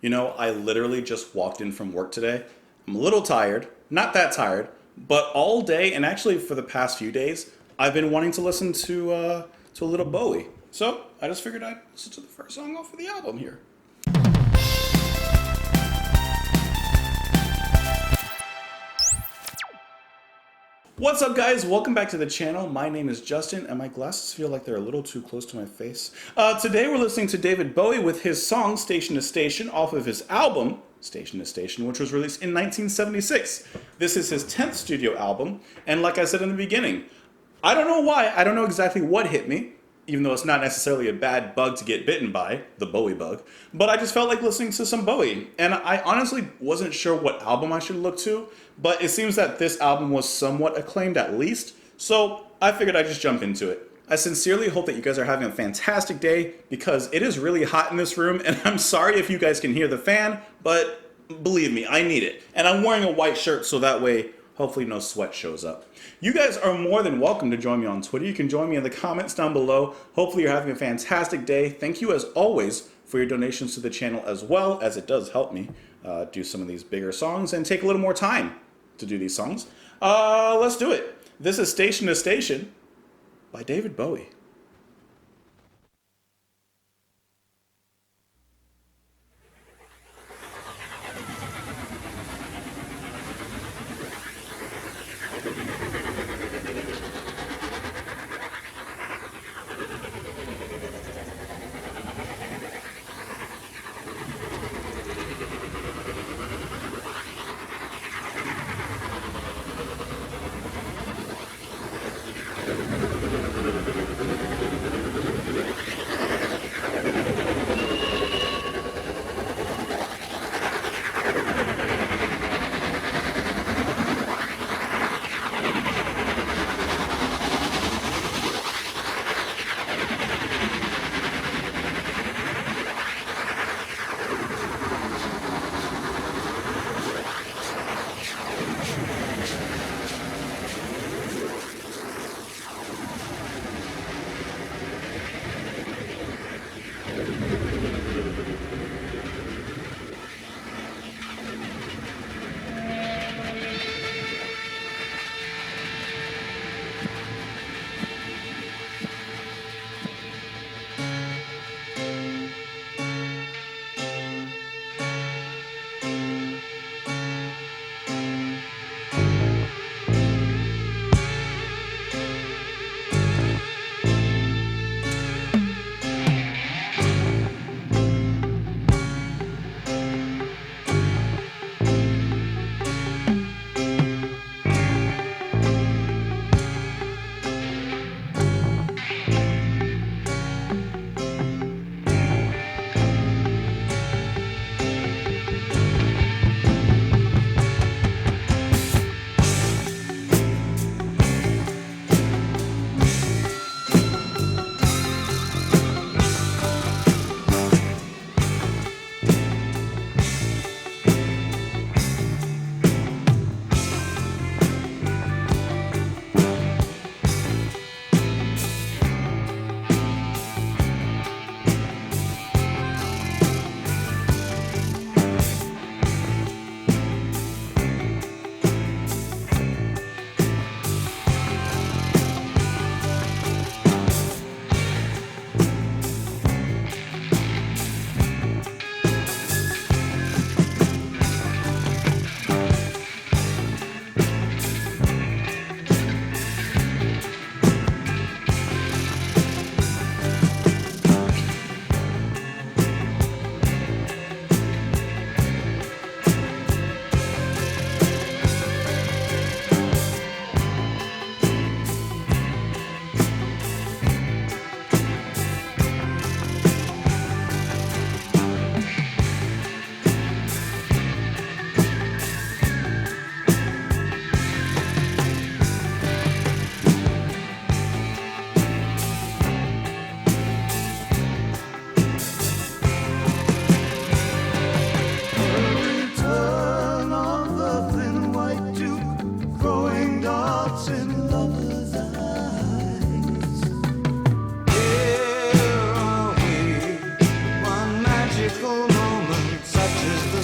You know, I literally just walked in from work today. I'm a little tired, not that tired, but all day and actually for the past few days, I've been wanting to listen to a little Bowie. So I just figured I'd listen to the first song off of the album here. What's up, guys? Welcome back to the channel. My name is Justin, and my glasses feel like they're a little too close to my face. Today we're listening to David Bowie with his song Station to Station off of his album Station to Station, which was released in 1976. This is his 10th studio album, and like I said in the beginning, I don't know why, I don't know exactly what hit me, even though it's not necessarily a bad bug to get bitten by, the Bowie bug, but I just felt like listening to some Bowie, and I honestly wasn't sure what album I should look to, but it seems that this album was somewhat acclaimed at least, so I figured I'd just jump into it. I sincerely hope that you guys are having a fantastic day, because it is really hot in this room, and I'm sorry if you guys can hear the fan, but believe me, I need it. And I'm wearing a white shirt, so that way, hopefully no sweat shows up. You guys are more than welcome to join me on Twitter. You can join me in the comments down below. Hopefully you're having a fantastic day. Thank you as always for your donations to the channel, as well as it does help me do some of these bigger songs and take a little more time to do these songs. Let's do it. This is Station to Station by David Bowie.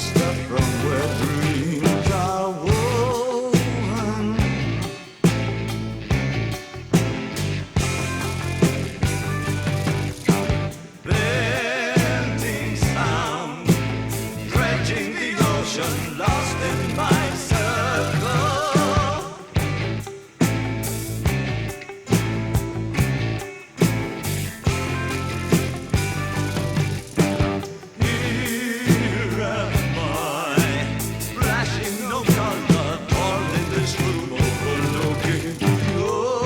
step from where dreams are woven. Bending sound, dredging the ocean, lost in my circle. Here am I, flashing no color, all in this room overlooking the ocean.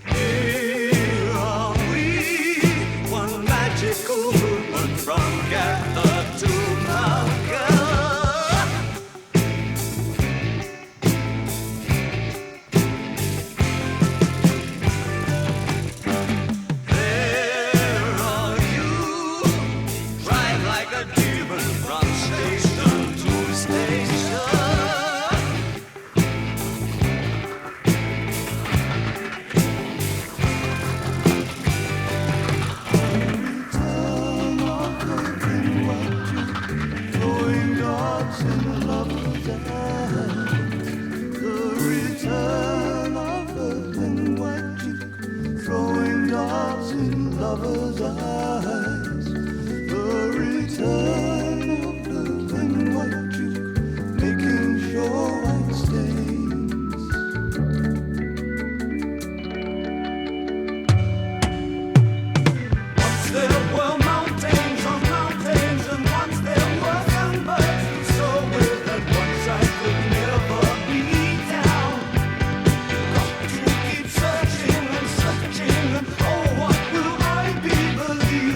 Here are we, one magical movement from gather to conquer. There are you, drive like a demon from station to station. Return of the green throwing darts in lovers' eyes. The return of the thin white cheek, throwing darts in lovers' eyes. The return of the thin white cheek, making sure white stains. Once there were mountains on mountains, and once there were young birds who soar with, and once I could never be down. Got to keep searching and searching, and oh, what will I be believing?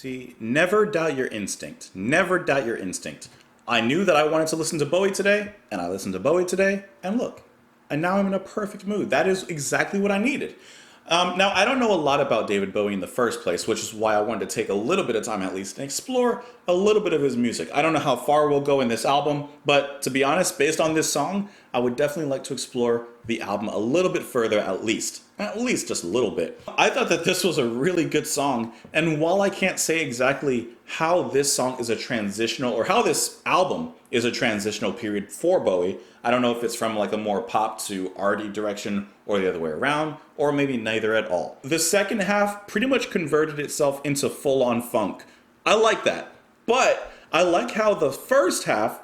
See, never doubt your instinct. Never doubt your instinct. I knew that I wanted to listen to Bowie today, and I listened to Bowie today, and look. And now I'm in a perfect mood. That is exactly what I needed. Now, I don't know a lot about David Bowie in the first place, which is why I wanted to take a little bit of time at least and explore a little bit of his music. I don't know how far we'll go in this album, but to be honest, based on this song, I would definitely like to explore the album a little bit further at least. At least just a little bit. I thought that this was a really good song, and while I can't say exactly how this song is a transitional, or how this album is a transitional period for Bowie, I don't know if it's from like a more pop to arty direction or the other way around, or maybe neither at all. The second half pretty much converted itself into full-on funk. I like that. But I like how the first half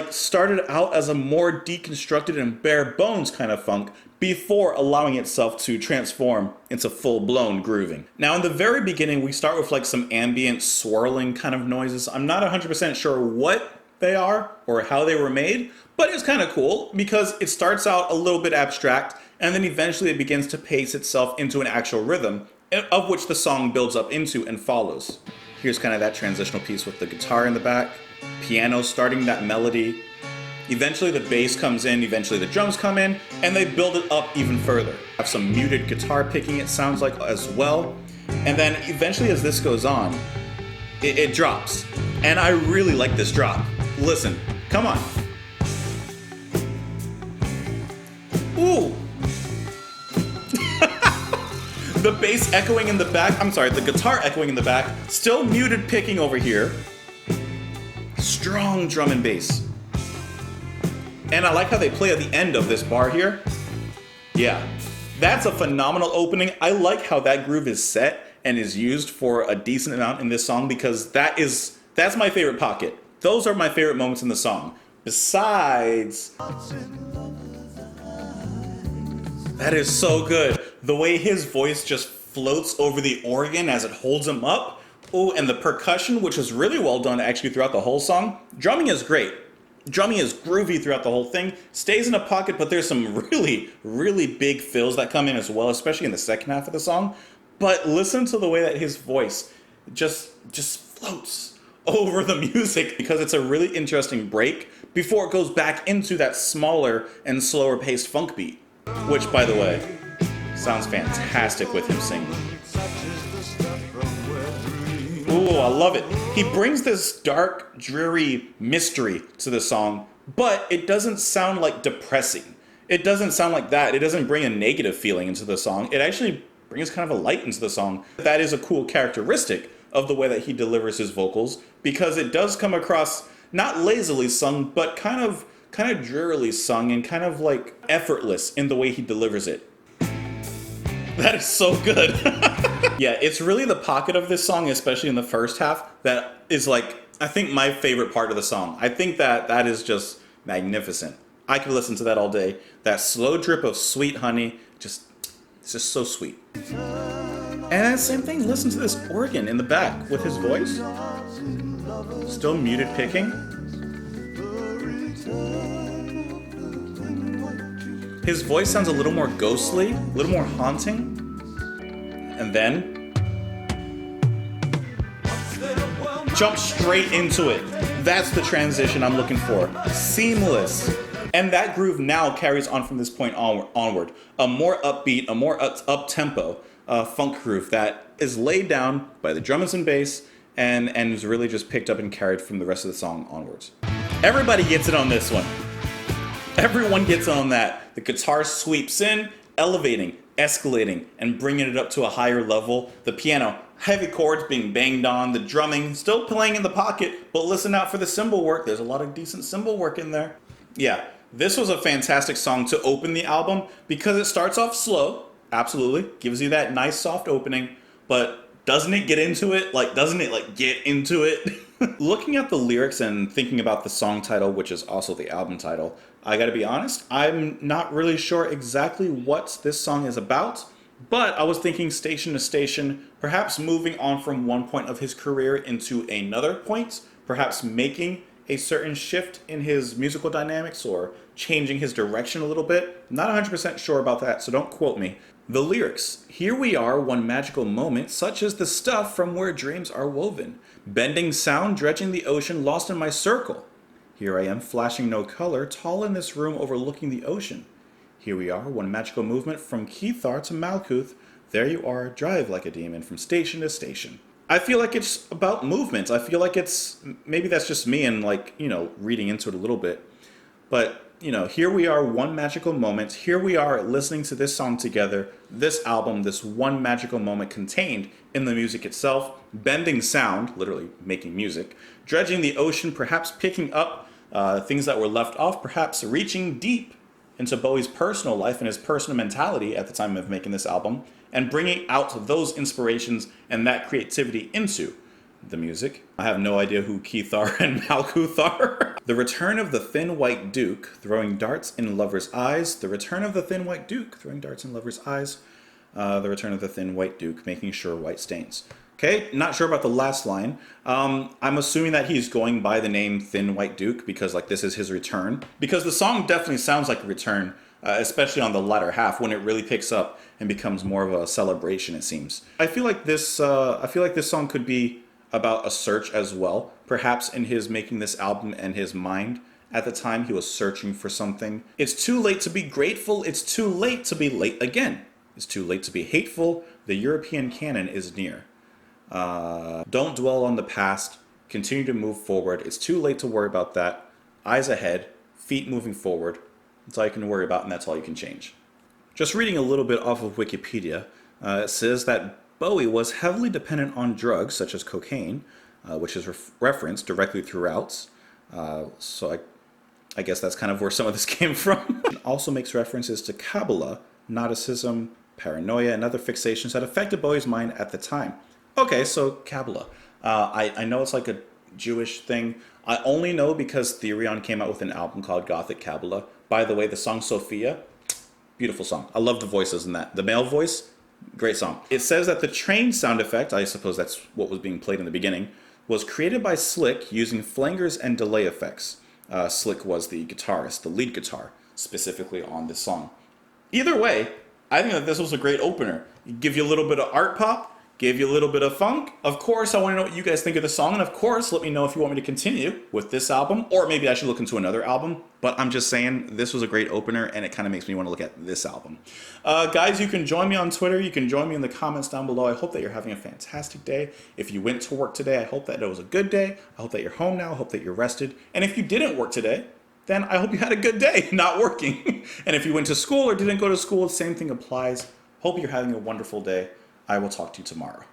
started out as a more deconstructed and bare bones kind of funk before allowing itself to transform into full-blown grooving. Now in the very beginning, we start with like some ambient swirling kind of noises. I'm not 100% sure what they are or how they were made, but it's kind of cool because it starts out a little bit abstract and then eventually it begins to pace itself into an actual rhythm, of which the song builds up into and follows. Here's kind of that transitional piece with the guitar in the back, piano starting that melody. Eventually the bass comes in, eventually the drums come in, and they build it up even further. Have some muted guitar picking, it sounds like, as well. And then eventually as this goes on, it drops. And I really like this drop. Listen, come on. Ooh. The bass echoing in the back, the guitar echoing in the back, still muted picking over here. Strong drum and bass. And I like how they play at the end of this bar here. Yeah, that's a phenomenal opening. I like how that groove is set and is used for a decent amount in this song because that's my favorite pocket. Those are my favorite moments in the song. Besides, that is so good. The way his voice just floats over the organ as it holds him up. Oh, and the percussion, which is really well done actually throughout the whole song. Drumming is great. Drumming is groovy throughout the whole thing. Stays in a pocket, but there's some really, really big fills that come in as well, especially in the second half of the song. But listen to the way that his voice just floats over the music because it's a really interesting break before it goes back into that smaller and slower paced funk beat. Which, by the way, sounds fantastic with him singing. Ooh, I love it. He brings this dark, dreary mystery to the song, but it doesn't sound like depressing. It doesn't sound like that. It doesn't bring a negative feeling into the song. It actually brings kind of a light into the song. That is a cool characteristic of the way that he delivers his vocals because it does come across not lazily sung, but kind of drearily sung and kind of like effortless in the way he delivers it. That is so good. Yeah, it's really the pocket of this song, especially in the first half, that is like, I think my favorite part of the song. I think that is just magnificent. I could listen to that all day. That slow drip of sweet honey, it's just so sweet. And then same thing, listen to this organ in the back with his voice. Still muted picking. His voice sounds a little more ghostly, a little more haunting. And then jump straight into it. That's the transition I'm looking for. Seamless. And that groove now carries on from this point onward. A more upbeat, a more up-tempo funk groove that is laid down by the drums and bass and is really just picked up and carried from the rest of the song onwards. Everybody gets it on this one. Everyone gets on that. The guitar sweeps in, elevating, escalating, and bringing it up to a higher level. The piano, heavy chords being banged on. The drumming, still playing in the pocket, but listen out for the cymbal work. There's a lot of decent cymbal work in there. Yeah, this was a fantastic song to open the album because it starts off slow. Absolutely. Gives you that nice soft opening, but doesn't it get into it? Doesn't it get into it? Looking at the lyrics and thinking about the song title, which is also the album title, I gotta be honest, I'm not really sure exactly what this song is about, but I was thinking station to station, perhaps moving on from one point of his career into another point, perhaps making a certain shift in his musical dynamics or changing his direction a little bit. Not 100% sure about that, so don't quote me. The lyrics, here we are, one magical moment, such as the stuff from where dreams are woven. Bending sound, dredging the ocean, lost in my circle. Here I am, flashing no color, tall in this room overlooking the ocean. Here we are, one magical movement from Kethar to Malkuth. There you are, drive like a demon from station to station. I feel like it's about movement. I feel like it's, maybe that's just me and like, reading into it a little bit. But, here we are, one magical moment. Here we are listening to this song together, this album, this one magical moment contained in the music itself, bending sound, literally making music, dredging the ocean, perhaps picking up things that were left off, perhaps reaching deep into Bowie's personal life and his personal mentality at the time of making this album, and bringing out those inspirations and that creativity into the music. I have no idea who Kethar and Malkuth are. The return of the thin white duke, throwing darts in lovers' eyes. The return of the thin white duke, throwing darts in lovers' eyes. The return of the thin white duke, making sure white stains. Okay, not sure about the last line. I'm assuming that he's going by the name Thin White Duke because this is his return. Because the song definitely sounds like a return, especially on the latter half when it really picks up and becomes more of a celebration, it seems. I feel like this song could be about a search as well. Perhaps in his making this album and his mind at the time, he was searching for something. It's too late to be grateful. It's too late to be late again. It's too late to be hateful. The European canon is near. Don't dwell on the past. Continue to move forward. It's too late to worry about that. Eyes ahead, feet moving forward. That's all you can worry about, and that's all you can change. Just reading a little bit off of Wikipedia, it says that Bowie was heavily dependent on drugs such as cocaine, which is referenced directly throughout. So I guess that's kind of where some of this came from. It also makes references to Kabbalah, Gnosticism, paranoia, and other fixations that affected Bowie's mind at the time. Okay, so Kabbalah. I know it's like a Jewish thing. I only know because Therion came out with an album called Gothic Kabbalah. By the way, the song Sophia, beautiful song. I love the voices in that. The male voice, great song. It says that the train sound effect, I suppose that's what was being played in the beginning, was created by Slick using flangers and delay effects. Slick was the guitarist, the lead guitar, specifically on this song. Either way, I think that this was a great opener. Give you a little bit of art pop, gave you a little bit of funk. Of course, I want to know what you guys think of the song, and of course, let me know if you want me to continue with this album, or maybe I should look into another album. But I'm just saying, this was a great opener, and it kind of makes me want to look at this album. Guys, you can join me on Twitter. You can join me in the comments down below. I hope that you're having a fantastic day. If you went to work today, I hope that it was a good day. I hope that you're home now. I hope that you're rested. And if you didn't work today, then I hope you had a good day not working. And if you went to school or didn't go to school, the same thing applies. Hope you're having a wonderful day. I will talk to you tomorrow.